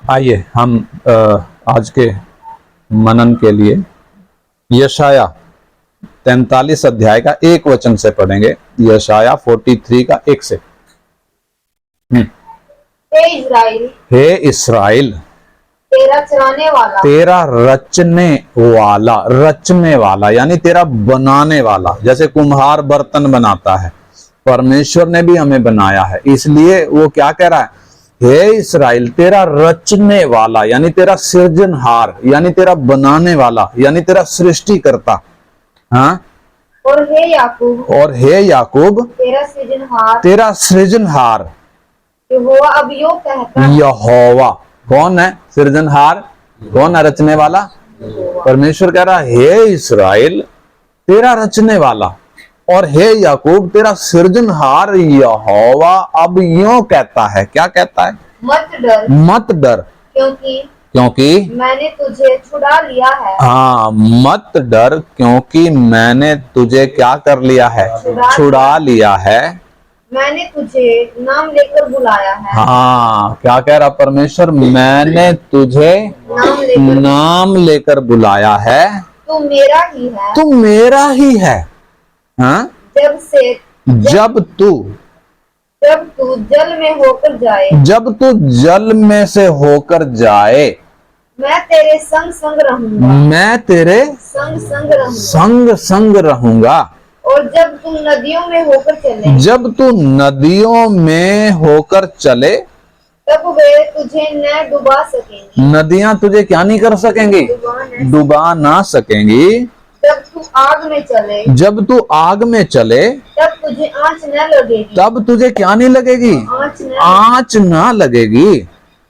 आइए हम आज के मनन के लिए यशाया 43 अध्याय का एक वचन से पढ़ेंगे। यशाया 43 का 1 से। हे इस्राएल तेरा चराने वाला, तेरा रचने वाला यानी तेरा बनाने वाला। जैसे कुम्हार बर्तन बनाता है, परमेश्वर ने भी हमें बनाया है, इसलिए वो क्या कह रहा है, हे इस्राएल तेरा रचने वाला यानी तेरा सृजनहार यानी तेरा बनाने वाला यानी तेरा सृष्टिकर्ता। हाँ, और हे याकूब तेरा सृजनहार। यहोवा अब यूं कहता है, यहोवा कौन है? सृजनहार। कौन है रचने वाला? परमेश्वर कह रहा है हे इस्राएल तेरा रचने वाला और हे याकूब तेरा सृजनहार यहोवा अब यूं कहता है। क्या कहता है? मत डर क्योंकि मैंने तुझे छुड़ा लिया है। हाँ, मत डर क्योंकि मैंने तुझे क्या कर लिया है? छुड़ा लिया है। मैंने तुझे नाम लेकर बुलाया है। हाँ, क्या कह रहा परमेश्वर? मैंने तुझे नाम लेकर बुलाया है। तू मेरा ही है। तू मेरा ही है। हाँ? जब तू जल में होकर जाए, जब तू जल में से होकर जाए, मैं तेरे संग संग रहूंगा। मैं तेरे संग संग रहूंगा। और जब तू नदियों में होकर चले, जब तू नदियों में होकर चले, तब वे तुझे न डुबा सकेंगी। नदियां तुझे क्या नहीं कर सकेंगी? डुबा ना सकेंगी। जब तू आग में चले, जब तू आग में चले, तब तुझे आँच न लगेगी। तब तुझे क्या नहीं लगेगी? आँच ना लगेगी।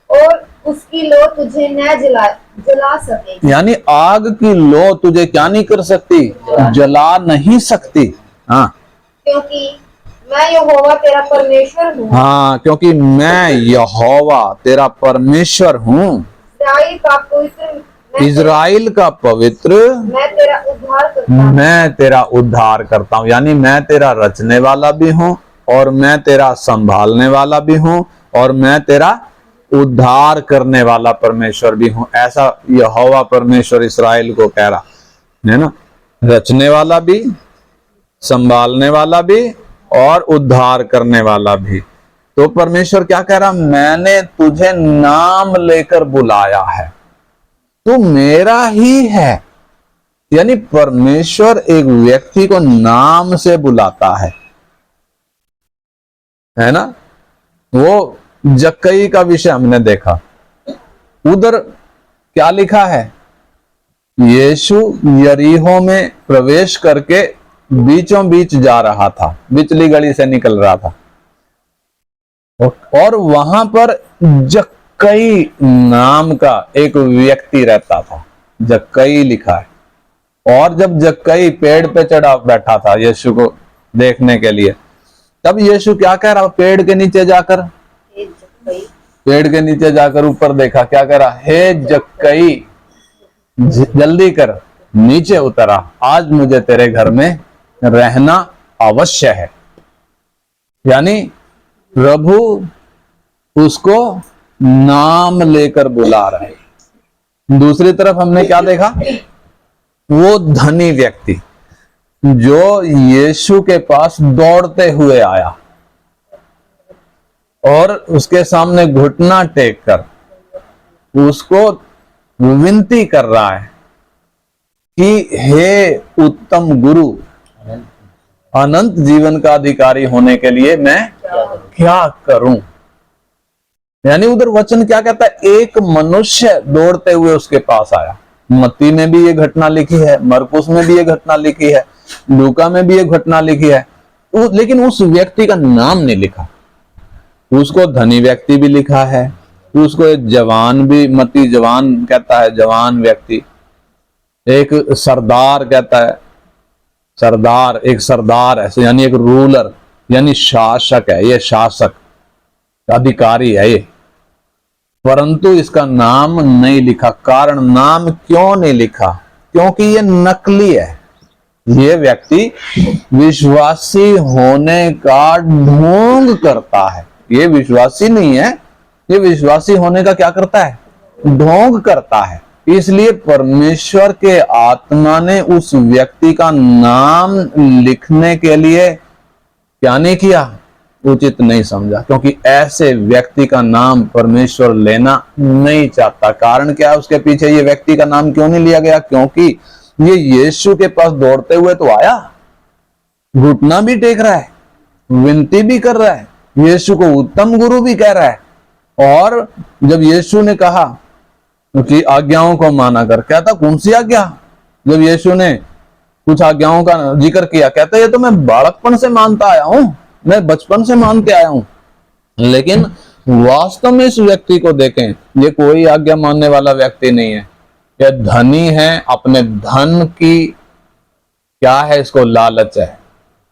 और उसकी लो तुझे न जला सकेगी। यानी आग की लो तुझे क्या नहीं कर सकती? जला नहीं सकती। हाँ, क्योंकि मैं यहोवा तेरा परमेश्वर हूँ। हाँ, क्योंकि मैं यहोवा तेरा परमेश्वर हूँ। इज़राइल का पवित्र मैं तेरा उद्धार करता हूँ। यानी मैं तेरा रचने वाला भी हूँ और मैं तेरा संभालने वाला भी हूँ और मैं तेरा उद्धार करने वाला परमेश्वर भी हूँ। ऐसा यहोवा परमेश्वर इस्राएल को कह रहा है ना, रचने वाला भी, संभालने वाला भी और उद्धार करने वाला भी। तो परमेश्वर क्या कह रहा? मैंने तुझे नाम लेकर बुलाया है, तू मेरा ही है। यानी परमेश्वर एक व्यक्ति को नाम से बुलाता है ना। वो जक्कई का विषय हमने देखा, उधर क्या लिखा है? यीशु यरीहो में प्रवेश करके बीचों बीच जा रहा था, बिचली गली से निकल रहा था और वहां पर जक्कई नाम का एक व्यक्ति रहता था। जक्कई लिखा है। और जब जक्कई पेड़ पे चढ़ा बैठा था यीशु को देखने के लिए, तब यीशु क्या कह रहा? पेड़ के नीचे जाकर ऊपर देखा, क्या कह रहा? हे जक्कई जल्दी कर, नीचे उतरा, आज मुझे तेरे घर में रहना अवश्य है। यानी प्रभु उसको नाम लेकर बुला रहे। दूसरी तरफ हमने क्या देखा? वो धनी व्यक्ति जो यीशु के पास दौड़ते हुए आया और उसके सामने घुटना टेक कर उसको विनती कर रहा है कि हे उत्तम गुरु, अनंत जीवन का अधिकारी होने के लिए मैं क्या करूं? यानी उधर वचन क्या कहता है? एक मनुष्य दौड़ते हुए उसके पास आया। मत्ती में भी ये घटना लिखी है, मरकुस में भी ये घटना लिखी है, लूका में भी ये घटना लिखी है, लेकिन उस व्यक्ति का नाम नहीं लिखा। उसको धनी व्यक्ति भी लिखा है, उसको एक जवान भी, मत्ती जवान कहता है, जवान व्यक्ति, एक सरदार कहता है, सरदार, एक सरदार है यानी एक रूलर यानी शासक है, ये शासक अधिकारी है ये, परंतु इसका नाम नहीं लिखा। कारण नाम क्यों नहीं लिखा? क्योंकि ये नकली है। ये व्यक्ति विश्वासी होने का ढोंग करता है। ये विश्वासी नहीं है, ये विश्वासी होने का क्या करता है? ढोंग करता है। इसलिए परमेश्वर के आत्मा ने उस व्यक्ति का नाम लिखने के लिए क्या नहीं किया, उचित नहीं समझा, क्योंकि ऐसे व्यक्ति का नाम परमेश्वर लेना नहीं चाहता। कारण क्या है उसके पीछे, ये व्यक्ति का नाम क्यों नहीं लिया गया? क्योंकि ये यीशु के पास दौड़ते हुए तो आया, घुटना भी टेक रहा है, विनती भी कर रहा है, यीशु को उत्तम गुरु भी कह रहा है। और जब यीशु ने कहा कि आज्ञाओं को माना कर, कहता कौन सी आज्ञा? जब यीशु ने कुछ आज्ञाओं का जिक्र किया, कहता ये तो मैं बालकपन से मानता आया हूं, मैं बचपन से मानते आया हूं। लेकिन वास्तव में इस व्यक्ति को देखें, ये कोई आज्ञा मानने वाला व्यक्ति नहीं है। यह धनी है, अपने धन की क्या है, इसको लालच है,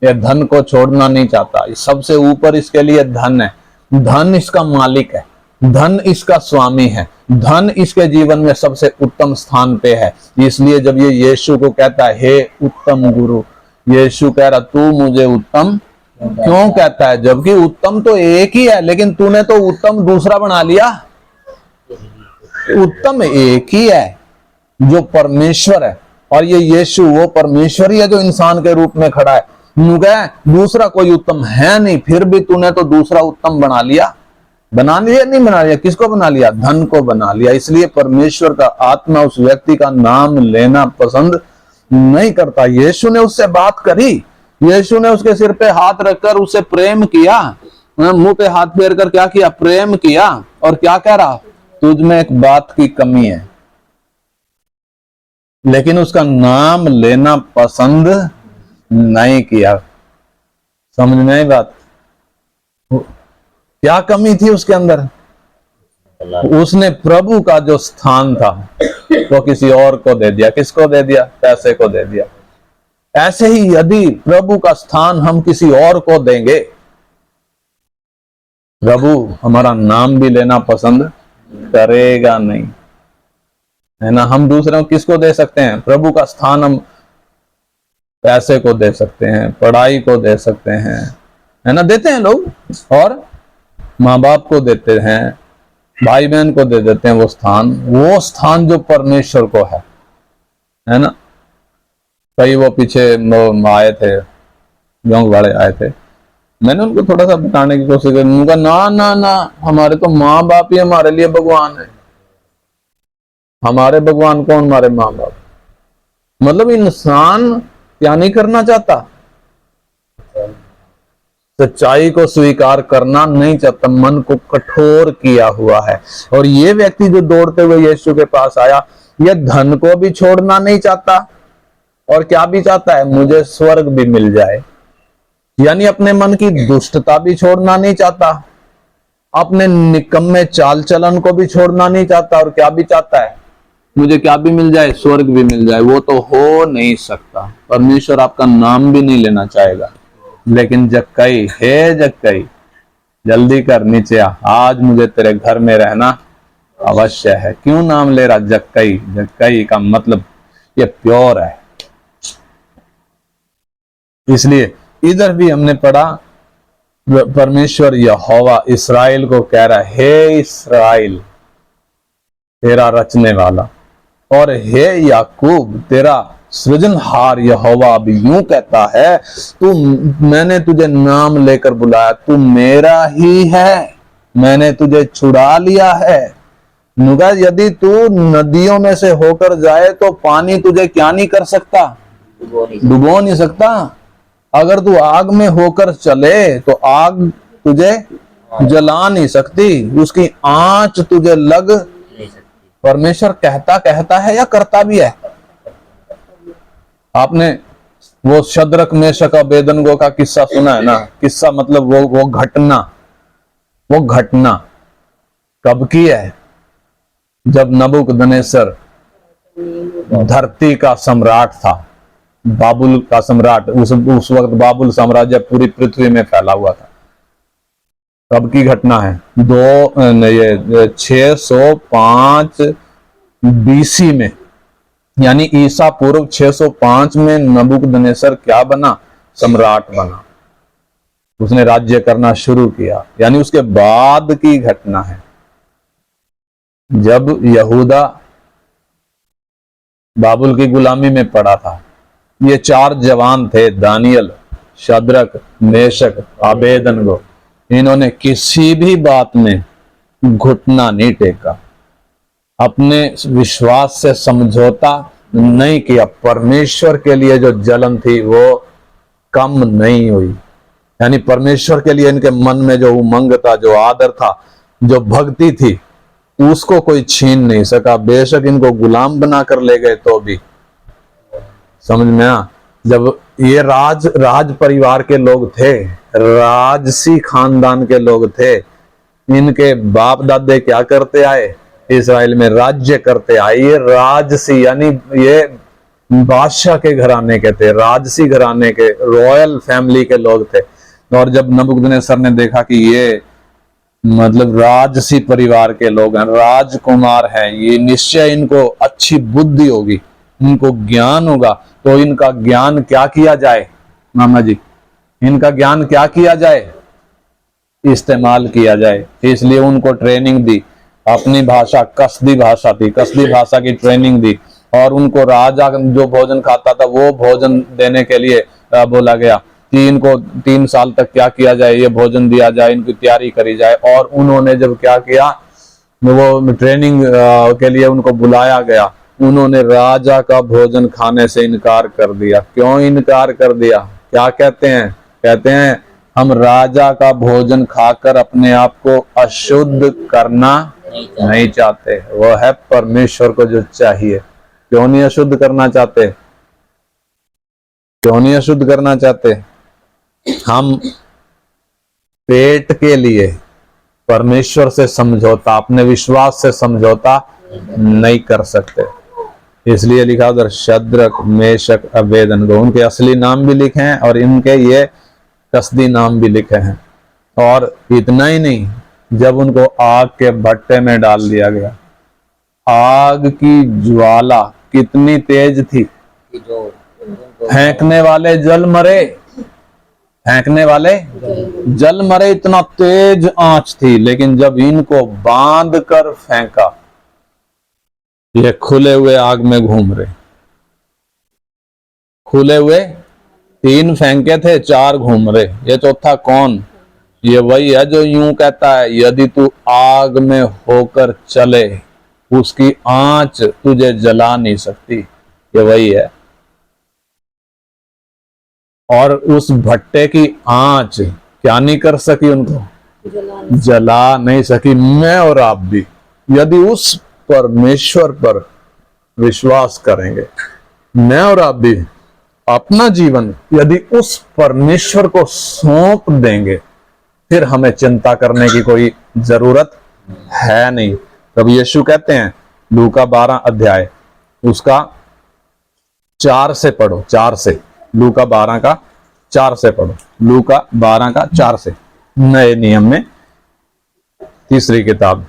यह धन को छोड़ना नहीं चाहता। सबसे ऊपर इसके लिए धन है, धन इसका मालिक है, धन इसका स्वामी है, धन इसके जीवन में सबसे उत्तम स्थान पे है। इसलिए जब ये यीशु को कहता है हे उत्तम गुरु, यीशु कह रहा तू मुझे उत्तम क्यों कहता है? जबकि उत्तम तो एक ही है, लेकिन तूने तो उत्तम दूसरा बना लिया। उत्तम एक ही है जो परमेश्वर है, और ये यीशु वो परमेश्वर ही है जो इंसान के रूप में खड़ा है। दूसरा कोई उत्तम है नहीं, फिर भी तूने तो दूसरा उत्तम बना लिया। बना लिया नहीं बना लिया, किसको बना लिया? धन को बना लिया। इसलिए परमेश्वर का आत्मा उस व्यक्ति का नाम लेना पसंद नहीं करता। यीशु ने उससे बात करी, यीशु ने उसके सिर पे हाथ रखकर उससे प्रेम किया, मुंह पे हाथ फेर कर क्या किया? प्रेम किया। और क्या कह रहा? तुझ में एक बात की कमी है। लेकिन उसका नाम लेना पसंद नहीं किया। समझ में आई बात? क्या कमी थी उसके अंदर? उसने प्रभु का जो स्थान था वो किसी और को दे दिया। किसको दे दिया? पैसे को दे दिया। ऐसे ही यदि प्रभु का स्थान हम किसी और को देंगे, प्रभु हमारा नाम भी लेना पसंद करेगा नहीं, है ना। हम दूसरों को किसको दे सकते हैं? प्रभु का स्थान हम पैसे को दे सकते हैं, पढ़ाई को दे सकते हैं, है ना, देते हैं लोग। और माँ बाप को देते हैं, भाई बहन को दे देते हैं वो स्थान जो परमेश्वर को है ना। कई वो पीछे आए थे, जोंग वाले आए थे, मैंने उनको थोड़ा सा बताने की कोशिश की। उनका ना ना ना, हमारे तो माँ बाप ही हमारे लिए भगवान है। हमारे भगवान कौन? हमारे माँ बाप। मतलब इंसान क्या नहीं करना चाहता? सच्चाई को स्वीकार करना नहीं चाहता, मन को कठोर किया हुआ है। और ये व्यक्ति जो दौड़ते हुए यीशु के पास आया, यह धन को भी छोड़ना नहीं चाहता, और क्या भी चाहता है? मुझे स्वर्ग भी मिल जाए। यानी अपने मन की दुष्टता भी छोड़ना नहीं चाहता, अपने निकम्मे चाल चलन को भी छोड़ना नहीं चाहता, और क्या भी चाहता है? मुझे क्या भी मिल जाए? स्वर्ग भी मिल जाए। वो तो हो नहीं सकता। परमेश्वर आपका नाम भी नहीं लेना चाहेगा। लेकिन जक्कई, हे जक्कई, जल्दी कर, नीचे आ, आज मुझे तेरे घर में रहना अवश्य है। क्यों नाम ले रहा? जक्कई। जक्कई का मतलब ये प्योर है। इसलिए इधर भी हमने पढ़ा, परमेश्वर यहोवा इस्राएल को कह रहा है, हे इस्राएल तेरा रचने वाला, और हे याकूब तेरा सृजनहार यहोवा अब यूं कहता है, तू, मैंने तुझे नाम लेकर बुलाया, तू मेरा ही है, मैंने तुझे छुड़ा लिया है। नुगा यदि तू नदियों में से होकर जाए तो पानी तुझे क्या नहीं कर सकता? डुबो नहीं सकता। अगर तू आग में होकर चले तो आग तुझे जला नहीं सकती, उसकी आंच तुझे लग। परमेश्वर कहता है या करता भी है? आपने वो शद्रक मेशक अबेदनगो का किस्सा सुना है ना? किस्सा मतलब वो घटना कब की है? जब नबूकदनेस्सर धरती का सम्राट था, बाबुल का सम्राट, उस वक्त बाबुल साम्राज्य पूरी पृथ्वी में फैला हुआ था। कब की घटना है? 605 बीसी में, यानी ईसा पूर्व 605 में नबूकदनेस्सर क्या बना? सम्राट बना। उसने राज्य करना शुरू किया, यानी उसके बाद की घटना है। जब यहूदा बाबुल की गुलामी में पड़ा था, ये 4 जवान थे, दानियल, शद्रक, मेशक, अबेदनगो, इन्होंने किसी भी बात में घुटना नहीं टेका, अपने विश्वास से समझौता नहीं किया। परमेश्वर के लिए जो जलन थी वो कम नहीं हुई, यानी परमेश्वर के लिए इनके मन में जो उमंग था, जो आदर था, जो भक्ति थी, उसको कोई छीन नहीं सका। बेशक इनको गुलाम बनाकर ले गए तो भी। समझ में आ? जब ये राज परिवार के लोग थे, राजसी खानदान के लोग थे, इनके बाप दादे क्या करते आए, इस्राएल में राज्य करते आए। ये राजसी यानी ये बादशाह के घराने के थे, राजसी घराने के, रॉयल फैमिली के लोग थे। और जब नबूकदनेस्सर ने देखा कि ये मतलब राजसी परिवार के लोग हैं, राजकुमार हैं, ये निश्चय इनको अच्छी बुद्धि होगी, इनको ज्ञान होगा, तो इनका ज्ञान क्या किया जाए मामा जी, इनका ज्ञान क्या किया जाए, इस्तेमाल किया जाए। इसलिए उनको ट्रेनिंग दी, अपनी भाषा कसदी भाषा थी, कसदी भाषा की ट्रेनिंग दी, और उनको राजा जो भोजन खाता था वो भोजन देने के लिए बोला गया कि इनको 3 साल तक क्या किया जाए, ये भोजन दिया जाए, इनकी तैयारी करी जाए। और उन्होंने जब क्या किया, वो ट्रेनिंग के लिए उनको बुलाया गया, उन्होंने राजा का भोजन खाने से इनकार कर दिया। क्यों इनकार कर दिया? क्या कहते हैं? कहते हैं हम राजा का भोजन खाकर अपने आप को अशुद्ध करना नहीं चाहते। वो है परमेश्वर को जो चाहिए। क्यों नहीं अशुद्ध करना चाहते? क्यों नहीं अशुद्ध करना चाहते? हम पेट के लिए परमेश्वर से समझौता, अपने विश्वास से समझौता नहीं कर सकते। इसलिए लिखा उधर शद्रक, मेशक, अबेदनगो, उनके असली नाम भी लिखे हैं और इनके ये कसदी नाम भी लिखे हैं। और इतना ही नहीं, जब उनको आग के भट्टे में डाल दिया गया, आग की ज्वाला कितनी तेज थी, फेंकने वाले जल मरे, फेंकने वाले जल मरे, इतना तेज आंच थी। लेकिन जब इनको बांध कर फेंका, ये खुले हुए आग में घूम रहे, खुले हुए 3 फेंके थे, 4 घूम रहे, ये चौथा कौन? ये वही है जो यूं कहता है यदि तू आग में होकर चले उसकी आंच तुझे जला नहीं सकती। ये वही है। और उस भट्टे की आंच क्या नहीं कर सकी, उनको जला नहीं सकी। मैं और आप भी यदि उस परमेश्वर पर विश्वास करेंगे, मैं और आप भी अपना जीवन यदि उस परमेश्वर को सौंप देंगे, फिर हमें चिंता करने की कोई जरूरत है नहीं। तब यीशु कहते हैं लूका 12 अध्याय उसका 4 से पढ़ो, 4 से, लूका 12 का 4 से पढ़ो, लूका 12 का 4 से, नए नियम में 3री किताब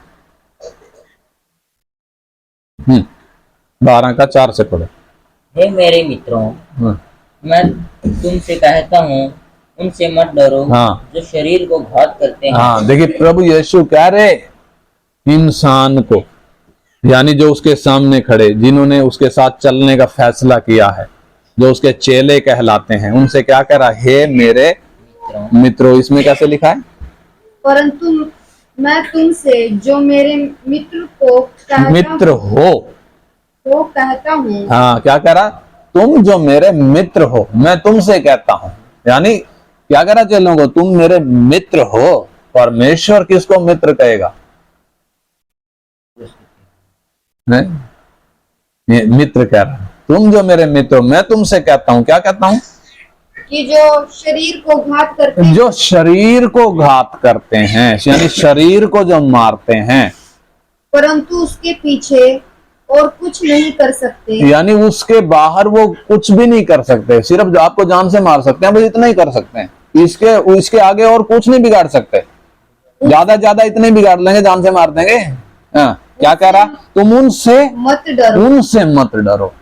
12 का 4 से पढ़ो। हे मेरे मित्रों, मैं तुमसे कहता हूँ उनसे मत डरो जो शरीर को घात करते हैं। हाँ, देखिए प्रभु यीशु कह रहे इंसान को, यानी जो उसके सामने खड़े, जिन्होंने उसके साथ चलने का फैसला किया है, जो उसके चेले कहलाते हैं, उनसे क्या कह रहा? हे मेरे मित्रों। इसमें कैसे लिखा है? परंतु मैं तुमसे जो मेरे मित्र को मित्र हो कहता हूँ। हाँ, क्या कह रहा? तुम जो मेरे मित्र हो, मैं तुमसे कहता हूं। यानी क्या कह रहा चेलों को? तुम मेरे मित्र हो। परमेश्वर किसको मित्र कहेगा? नहीं, मित्र कह रहा, तुम जो मेरे मित्र हो, मैं तुमसे कहता हूं। क्या कहता हूं? कि जो शरीर को घात करते हैं, जो शरीर को घात करते हैं, यानी शरीर को जो मारते हैं, परंतु उसके पीछे और कुछ नहीं कर सकते। यानी उसके बाहर वो कुछ भी नहीं कर सकते। सिर्फ जो आपको जान से मार सकते हैं वो इतना ही कर सकते हैं, इसके आगे और कुछ नहीं बिगाड़ सकते। ज्यादा इतने बिगाड़ लेंगे, जान से मार देंगे। हाँ, क्या कह रहा? तुम उनसे मत डरो, उनसे मत डरो।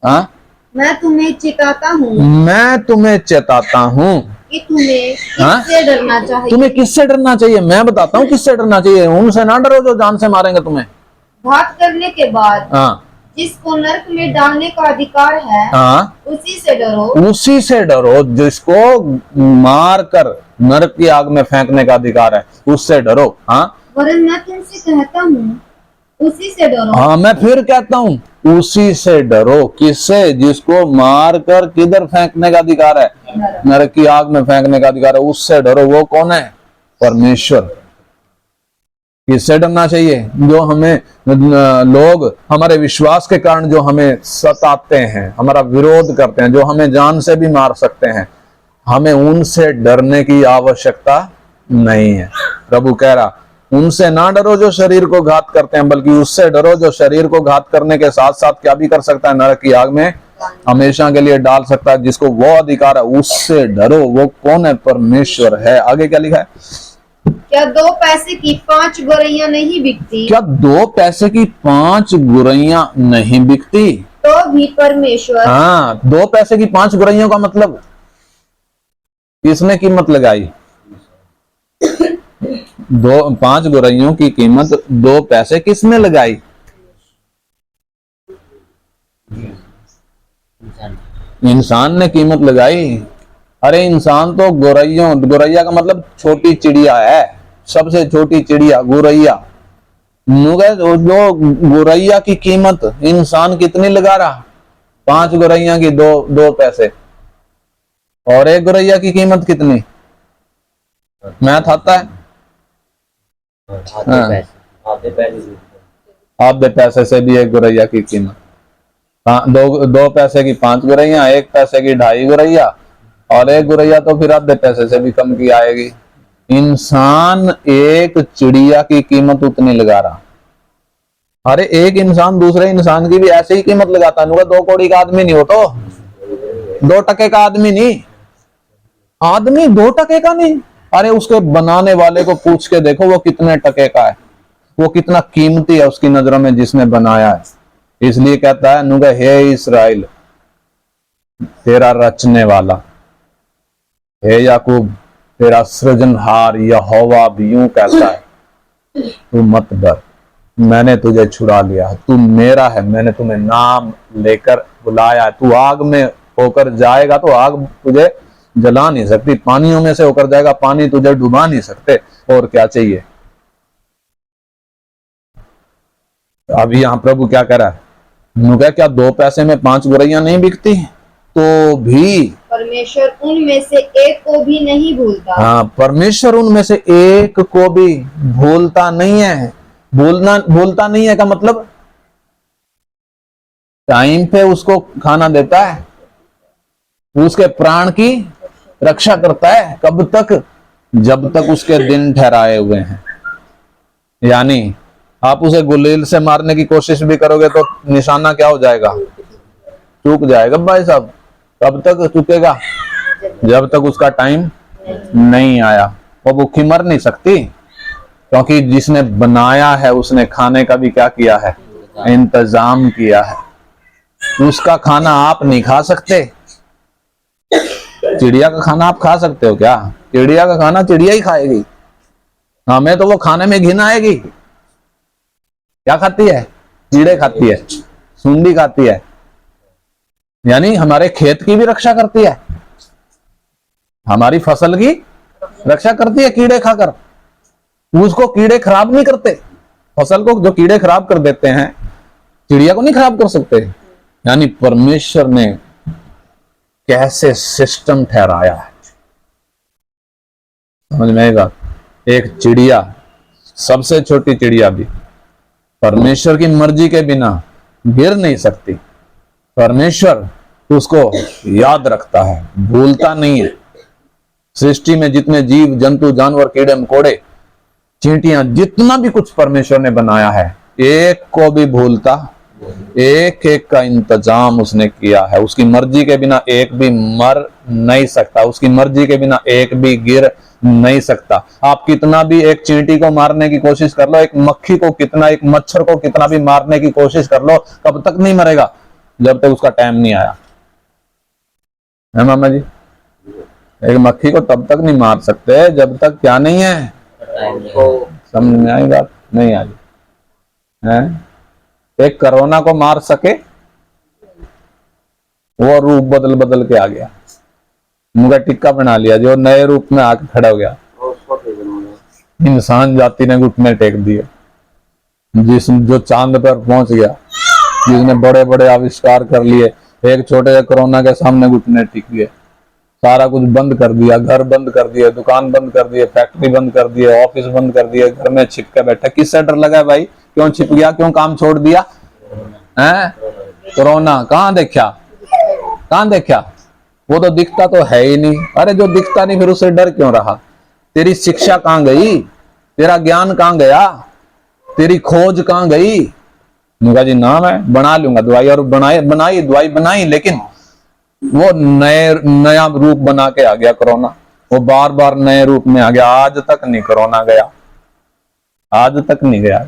हाँ, मैं तुम्हें चिताता हूँ, मैं तुम्हें चेताता हूँ कि तुम्हें किससे डरना चाहिए। तुम्हें किससे डरना चाहिए? मैं बताता हूँ किससे डरना चाहिए। उनसे ना डरो जो जान से मारेंगे तुम्हें। घात करने के बाद हाँ जिसको नरक में डालने का अधिकार है हाँ, उसी से डरो। उसी से डरो जिसको मार कर नरक की आग में फेंकने का अधिकार है, उससे डरो। हाँ वरन मैं तुमसे कहता हूँ उसी से डरो। हाँ, मैं फिर कहता हूँ उसी से डरो। किससे? जिसको मार कर किधर फेंकने का अधिकार है? नरक की आग में फेंकने का अधिकार है, उससे डरो। वो कौन है? परमेश्वर। किससे डरना चाहिए? जो हमें लोग हमारे विश्वास के कारण जो हमें सताते हैं, हमारा विरोध करते हैं, जो हमें जान से भी मार सकते हैं, हमें उनसे डरने की आवश्यकता नहीं है। प्रभु कह रहा उनसे ना डरो जो शरीर को घात करते हैं, बल्कि उससे डरो जो शरीर को घात करने के साथ साथ क्या भी कर सकता है? नरक की आग में हमेशा के लिए डाल सकता है। जिसको वो अधिकार है उससे डरो। वो कौन है? परमेश्वर है। आगे क्या लिखा है? क्या 2 पैसे की 5 गौरैया नहीं बिकती? क्या 2 पैसे की 5 गुरैया नहीं बिकती? तो भी परमेश्वर। हाँ, 2 पैसे की 5 गुरैयों का मतलब किसने कीमत लगाई? 5 गुरैयों की कीमत 2 पैसे किसने लगाई? इंसान ने कीमत लगाई। अरे इंसान तो गोरैया का मतलब छोटी चिड़िया है, सबसे छोटी चिड़िया गोरैया। जो गोरैया की कीमत इंसान कितनी लगा रहा? 5 गोरैया की 2 पैसे। और एक गोरैया की कीमत कितनी? मैथ आता है? आधे पैसे से भी एक गोरैया की कीमत। 2 पैसे की 5 गोरैया, 1 पैसे की 2.5 गोरैया, और एक गोरैया तो फिर आधे पैसे से भी कम की आएगी। इंसान एक चिड़िया की कीमत उतनी लगा रहा। अरे एक इंसान दूसरे इंसान की भी ऐसे ही कीमत लगाता है। 2 कौड़ी का आदमी नहीं हो तो 2 टके का आदमी नहीं, आदमी 2 टके का नहीं। अरे उसके बनाने वाले को पूछ के देखो वो कितने टके का है, वो कितना कीमती है उसकी नजरों में जिसने बनाया है। इसलिए कहता है नुगा हे इस्राएल तेरा रचने वाला, हे याकूब तेरा सृजनहार यहोवा भी यूं कहता है तू मत डर, मैंने तुझे छुड़ा लिया, तू मेरा है, मैंने तुम्हें नाम लेकर बुलाया है। तू आग में होकर जाएगा तो आग तुझे जला नहीं सकती, पानियों में से होकर जाएगा पानी तुझे डुबा नहीं सकते। और क्या चाहिए? अभी यहां प्रभु क्या कह रहा है? नुगा क्या 2 पैसे में 5 गोरैया नहीं बिकती? तो भी परमेश्वर उनमें से एक को भी नहीं भूलता। हाँ, परमेश्वर उनमें से एक को भी भूलता नहीं है। भूलता नहीं है का मतलब टाइम पे उसको खाना देता है, उसके प्राण की रक्षा करता है। कब तक? जब तक उसके दिन ठहराए हुए हैं। यानी आप उसे गुलेल से मारने की कोशिश भी करोगे तो निशाना क्या हो जाएगा? चूक जाएगा भाई साहब। कब तक चुकेगा? जब तक उसका टाइम नहीं आया। वो भूखी मर नहीं सकती, क्योंकि जिसने बनाया है उसने खाने का भी क्या किया है? इंतजाम किया है। उसका खाना आप नहीं खा सकते। चिड़िया का खाना आप खा सकते हो क्या? चिड़िया का खाना चिड़िया ही खाएगी, हमें तो वो खाने में घिन आएगी। क्या खाती है? कीड़े खाती है, सूंडी खाती है। यानी हमारे खेत की भी रक्षा करती है, हमारी फसल की रक्षा करती है कीड़े खाकर। उसको कीड़े खराब नहीं करते। फसल को जो कीड़े खराब कर देते हैं, चिड़िया को नहीं खराब कर सकते। यानी परमेश्वर ने कैसे सिस्टम ठहराया है, समझ में आएगा? एक चिड़िया, सबसे छोटी चिड़िया भी परमेश्वर की मर्जी के बिना गिर नहीं सकती। परमेश्वर उसको याद रखता है, भूलता नहीं है। सृष्टि में जितने जीव जंतु जानवर कीड़े मकोड़े चींटियां जितना भी कुछ परमेश्वर ने बनाया है, एक को भी भूलता, एक एक का इंतजाम उसने किया है। उसकी मर्जी के बिना एक भी मर नहीं सकता, उसकी मर्जी के बिना एक भी गिर नहीं सकता। आप कितना भी एक चींटी को मारने की कोशिश कर लो, एक मक्खी को कितना, एक मच्छर को कितना भी मारने की कोशिश कर लो, कब तक नहीं मरेगा? जब तक उसका टाइम नहीं आया है मामा जी। एक मक्खी को तब तक नहीं मार सकते जब तक क्या नहीं है? समझ में आई बात? नहीं आई है? एक कोरोना को मार सके, वो रूप बदल बदल के आ गया, मुंह टिक्का बना लिया, जो नए रूप में आके खड़ा हो गया। इंसान जाति ने घुटने टेक दिए, जो चांद पर पहुंच गया, जिसने बड़े बड़े आविष्कार कर लिए, एक छोटे से कोरोना के सामने घुटने टिक गए। सारा कुछ बंद कर दिया, घर बंद कर दिए, दुकान बंद कर दिए, फैक्ट्री बंद कर दिए, ऑफिस बंद कर दिए, घर में छिप के बैठा। किससे डर लगा भाई? क्यों छिप गया? क्यों काम छोड़ दिया? हैं? कोरोना कहाँ देखा? कहाँ देखा? वो तो दिखता तो है ही नहीं। अरे जो दिखता नहीं फिर उससे डर क्यों रहा? तेरी शिक्षा कहाँ गई? तेरा ज्ञान कहाँ गया? तेरी खोज कहाँ गई? मुझे जी ना मैं बना लूंगा दवाई, और बनाई दवाई बनाई, लेकिन वो नया रूप बना के आ गया कोरोना। वो बार बार नए रूप में आ गया, आज तक नहीं कोरोना गया, आज तक नहीं गया।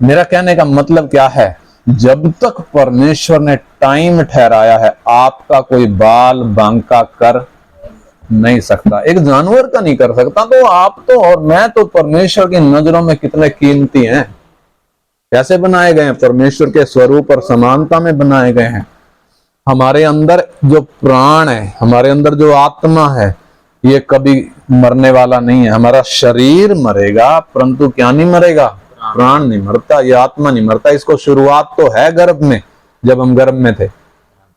मेरा कहने का मतलब क्या है? जब तक परमेश्वर ने टाइम ठहराया है, आपका कोई बाल बांका कर नहीं सकता, एक जानवर का नहीं कर सकता। तो आप तो और मैं तो परमेश्वर की नजरों में कितने कीमती हैं। कैसे बनाए गए हैं? परमेश्वर के स्वरूप और समानता में बनाए गए हैं। हमारे अंदर जो प्राण है, हमारे अंदर जो आत्मा है, ये कभी मरने वाला नहीं है। हमारा शरीर मरेगा, परंतु क्या नहीं मरेगा? प्राण नहीं मरता, ये आत्मा नहीं मरता। इसको शुरुआत तो है गर्भ में, जब हम गर्भ में थे,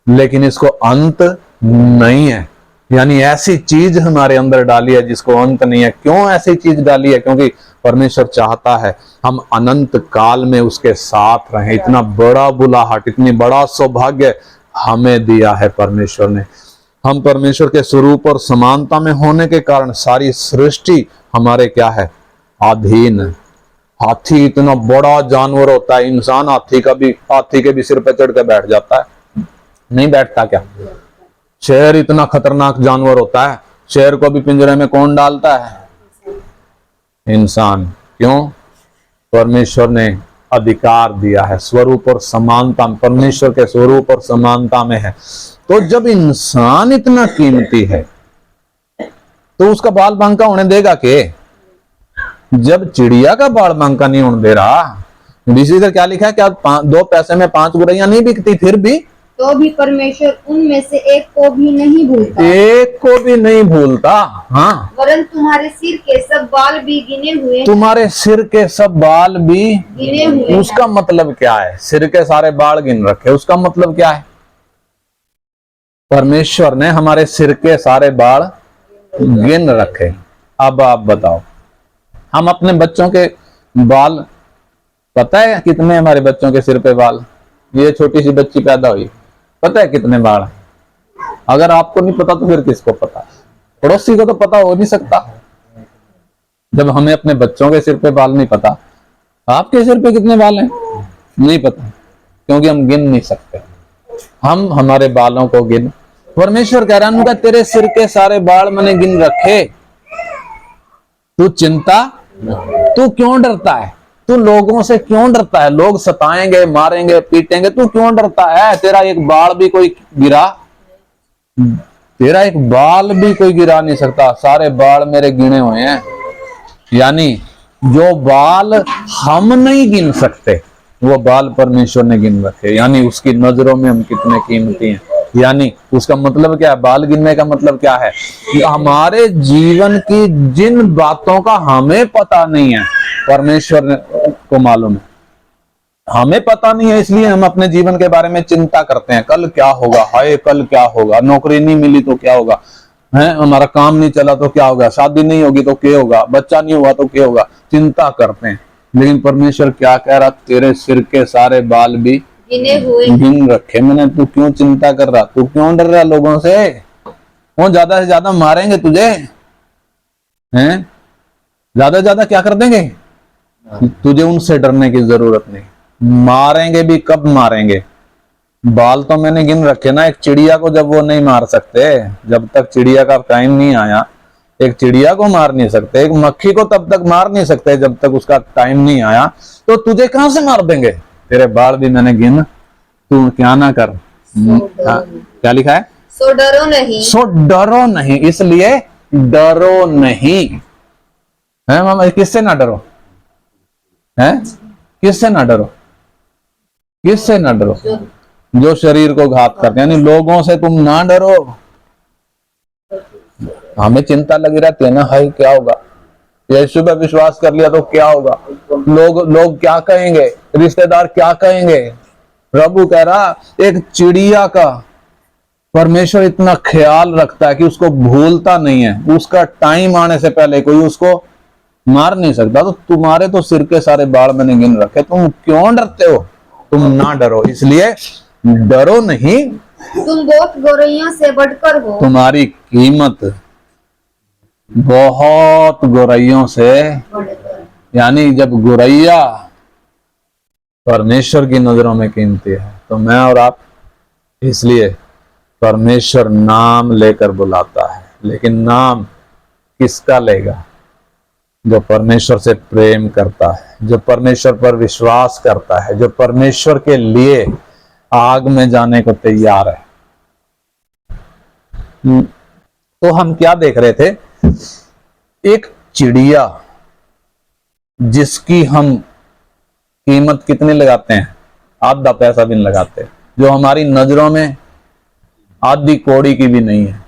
लेकिन इसको अंत नहीं है। यानी ऐसी चीज हमारे अंदर डाली है जिसको अंत नहीं है। क्यों ऐसी चीज डाली है? क्योंकि परमेश्वर चाहता है हम अनंत काल में उसके साथ रहें। इतना बड़ा बुलाहट, इतनी बड़ा सौभाग्य हमें दिया है परमेश्वर ने। हम परमेश्वर के स्वरूप और समानता में होने के कारण सारी सृष्टि हमारे क्या है? अधीन। हाथी इतना बड़ा जानवर होता है, इंसान हाथी के भी सिर पे चढ़ के बैठ जाता है, नहीं बैठता क्या? शेर इतना खतरनाक जानवर होता है, शेर को भी पिंजरे में कौन डालता है? इंसान। क्यों? परमेश्वर ने अधिकार दिया है, स्वरूप और समानता, परमेश्वर के स्वरूप और समानता में है। तो जब इंसान इतना कीमती है तो उसका बाल बांका होने देगा के? जब चिड़िया का बाल बांका नहीं होने दे रहा, बीसी क्या लिखा है? क्या 2 पैसे में 5 गुरैया नहीं बिकती? फिर भी तो भी परमेश्वर उनमें से एक को भी नहीं भूलता, एक को भी नहीं भूलता। हाँ, वरन तुम्हारे सिर के सब बाल भी गिने हुए, तुम्हारे सिर के सब बाल भी गिने हुए। उसका मतलब क्या है? सिर के सारे बाल गिन रखे, उसका मतलब क्या है? परमेश्वर ने हमारे सिर के सारे बाल गिन रखे। अब आप बताओ, हम अपने बच्चों के बाल, पता है कितने हमारे बच्चों के सिर पे बाल? ये छोटी सी बच्ची पैदा हुई, पता है कितने बाल? अगर आपको नहीं पता तो फिर किसको पता? पड़ोसी को तो पता हो नहीं सकता। जब हमें अपने बच्चों के सिर पे बाल नहीं पता, आपके सिर पे कितने बाल हैं नहीं पता, क्योंकि हम गिन नहीं सकते। हम हमारे बालों को गिन, परमेश्वर कह रहा है तेरे सिर के सारे बाल मैंने गिन रखे। तू चिंता, तू क्यों डरता है? तू लोगों से क्यों डरता है? लोग सताएंगे, मारेंगे, पीटेंगे, तू क्यों डरता है? तेरा एक बाल भी कोई गिरा? तेरा एक बाल भी कोई गिरा नहीं सकता, सारे बाल मेरे गिने हुए हैं। यानी जो बाल हम नहीं गिन सकते, वो बाल परमेश्वर ने गिन रखे। यानी उसकी नजरों में हम कितने कीमती हैं। यानी उसका मतलब क्या है? बाल गिनने का मतलब क्या है? कि हमारे जीवन की जिन बातों का हमें पता नहीं है, परमेश्वर को मालूम है। हमें पता नहीं है, इसलिए हम अपने जीवन के बारे में चिंता करते हैं। कल क्या होगा? हाय कल क्या होगा? नौकरी नहीं मिली तो क्या होगा? है हमारा काम नहीं चला तो क्या होगा? शादी नहीं होगी तो क्या होगा? बच्चा नहीं हुआ तो क्या होगा? चिंता करते हैं। लेकिन परमेश्वर क्या कह रहा? तेरे सिर के सारे बाल भी गिने हुए गिन रखे मैंने। तू क्यों चिंता कर रहा? तू क्यों डर रहा लोगों से? वो ज्यादा से ज्यादा मारेंगे तुझे, हैं? ज्यादा से ज्यादा क्या कर देंगे? तुझे उनसे डरने की जरूरत नहीं। मारेंगे भी, कब मारेंगे? बाल तो मैंने गिन रखे ना। एक चिड़िया को जब वो नहीं मार सकते, जब तक चिड़िया का टाइम नहीं आया, एक चिड़िया को मार नहीं सकते, एक मक्खी को तब तक मार नहीं सकते जब तक उसका टाइम नहीं आया, तो तुझे कहां से मार देंगे? तेरे बाल भी मैंने गिन, तू क्या ना कर। क्या लिखा है? सो डरो नहीं, सो डरो नहीं। इसलिए डरो नहीं है मामा। किससे ना डरो? है किससे ना डरो? किससे ना डरो? जो शरीर को घात करते, यानी लोगों से तुम ना डरो। हमें चिंता लगी रहती है ना, हाय क्या होगा, यीशु पे विश्वास कर लिया तो क्या होगा, लोग क्या कहेंगे, रिश्तेदार क्या कहेंगे। प्रभु कह रहा एक चिड़िया का परमेश्वर इतना ख्याल रखता है कि उसको भूलता नहीं है, उसका टाइम आने से पहले कोई उसको मार नहीं सकता। तो तुम्हारे तो सिर के सारे बाल मैंने गिन रखे, तुम क्यों डरते हो? तुम ना डरो, इसलिए डरो नहीं, तुम बहुत गौरैया से बढ़कर हो। तुम्हारी कीमत बहुत गौरैयों से, बढ़कर। यानी जब गौरैया परमेश्वर की नजरों में कीमती है, तो मैं और आप, इसलिए परमेश्वर नाम लेकर बुलाता है। लेकिन नाम किसका लेगा? जो परमेश्वर से प्रेम करता है, जो परमेश्वर पर विश्वास करता है, जो परमेश्वर के लिए आग में जाने को तैयार है। तो हम क्या देख रहे थे? एक चिड़िया जिसकी हम कीमत कितनी लगाते हैं, आधा पैसा भी नहीं लगाते, जो हमारी नजरों में आधी कौड़ी की भी नहीं है,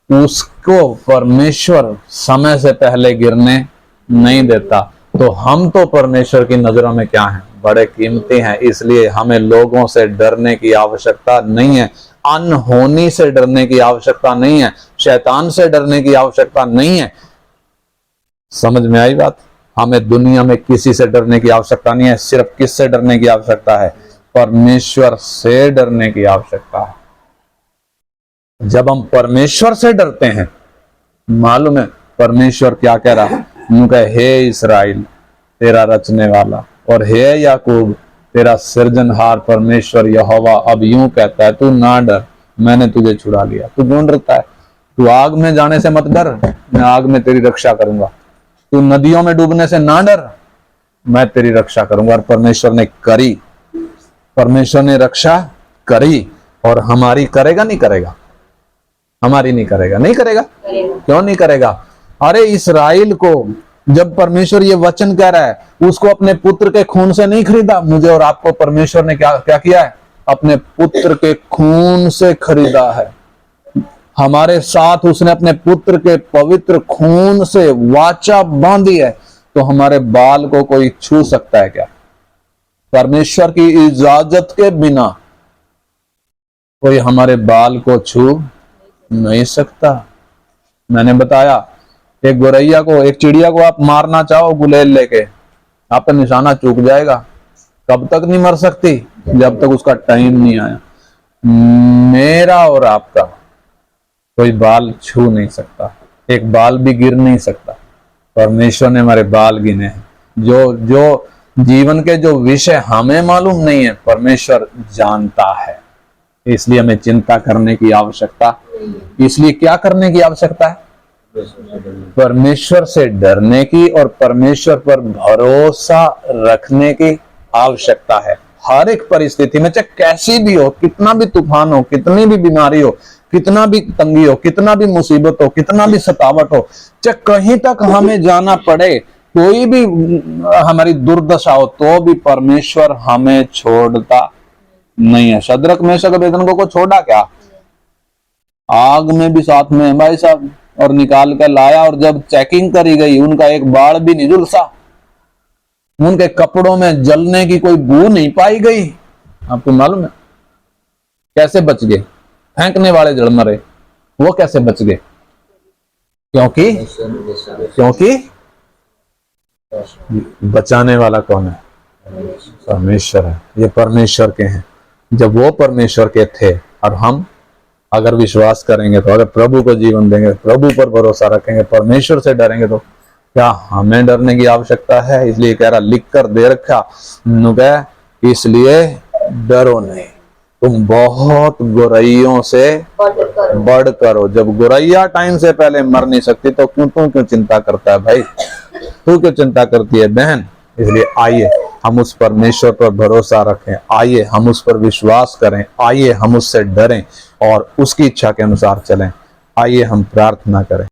उसको परमेश्वर समय से पहले गिरने नहीं देता। तो हम तो परमेश्वर की नजरों में क्या हैं? बड़े कीमती हैं। इसलिए हमें लोगों से डरने की आवश्यकता नहीं है, अनहोनी से डरने की आवश्यकता नहीं है, शैतान से डरने की आवश्यकता नहीं है। समझ में आई बात? हमें दुनिया में किसी से डरने की आवश्यकता नहीं है। सिर्फ किससे डरने की आवश्यकता है? परमेश्वर से डरने की आवश्यकता है। जब हम परमेश्वर से डरते हैं, मालूम है परमेश्वर क्या कह रहा है? उनका हे इस्राएल तेरा रचने वाला, और हे याकूब तेरा सृजनहार परमेश्वर यहोवा अब यूं कहता है, तू ना डर, मैंने तुझे छुड़ा लिया। तू क्यों डरता है? तू आग में जाने से मत डर, मैं आग में तेरी रक्षा करूंगा। तू नदियों में डूबने से ना डर, मैं तेरी रक्षा करूंगा। और परमेश्वर ने करी, परमेश्वर ने रक्षा करी, और हमारी करेगा नहीं करेगा? हमारी नहीं करेगा? नहीं करेगा। क्यों नहीं करेगा? अरे इस्राएल को जब परमेश्वर ये वचन कह रहा है, उसको अपने पुत्र के खून से नहीं खरीदा। मुझे और आपको परमेश्वर ने क्या क्या किया है? अपने पुत्र के खून से खरीदा है। हमारे साथ उसने अपने पुत्र के पवित्र खून से वाचा बांधी है। तो हमारे बाल को कोई छू सकता है क्या? परमेश्वर की इजाजत के बिना कोई हमारे बाल को छू नहीं सकता। मैंने बताया, एक गौरैया को, एक चिड़िया को आप मारना चाहो गुलेल लेके, आप पर निशाना चूक जाएगा। कब तक नहीं मर सकती? जब तक उसका टाइम नहीं आया। मेरा और आपका कोई बाल छू नहीं सकता, एक बाल भी गिर नहीं सकता। परमेश्वर ने हमारे बाल गिने हैं। जो जीवन के जो विषय हमें मालूम नहीं है, परमेश्वर जानता है। इसलिए हमें चिंता करने की आवश्यकता, इसलिए क्या करने की आवश्यकता है? परमेश्वर से डरने की और परमेश्वर पर भरोसा रखने की आवश्यकता है। हर एक परिस्थिति में, चाहे कैसी भी हो, कितना भी तूफान हो, कितनी भी बीमारी हो, कितना भी तंगी हो, कितना भी मुसीबत हो, कितना भी सतावट हो, चाहे कहीं तक हमें जाना पड़े, कोई भी हमारी दुर्दशा हो, तो भी परमेश्वर हमें छोड़ता नहीं है। शद्रक मेशक अबेदनगो को छोड़ा क्या? आग में भी साथ में है भाई साहब, और निकाल कर लाया। और जब चेकिंग करी गई, उनका एक बाल भी नहीं झुलसा, उनके कपड़ों में जलने की कोई बू नहीं पाई गई। आपको मालूम है कैसे बच गए? फेंकने वाले जड़ मरे, वो कैसे बच गए? क्योंकि बचाने वाला कौन है? परमेश्वर है। ये परमेश्वर के हैं। जब वो परमेश्वर के थे, और हम अगर विश्वास करेंगे, तो अगर प्रभु को जीवन देंगे, प्रभु पर भरोसा रखेंगे, परमेश्वर से डरेंगे, तो क्या हमें डरने की आवश्यकता है? इसलिए कह रहा, लिख कर दे रखा नुकह, इसलिए डरो नहीं, तुम बहुत गौरैयों से बढ़कर हो। जब गौरैया टाइम से पहले मर नहीं सकती, तो तू क्यों चिंता करता है भाई? तू क्यों चिंता करती है बहन? इसलिए आइए हम उस परमेश्वर पर भरोसा रखें, आइए हम उस पर विश्वास करें, आइए हम उससे डरें और उसकी इच्छा के अनुसार चलें। आइए हम प्रार्थना करें।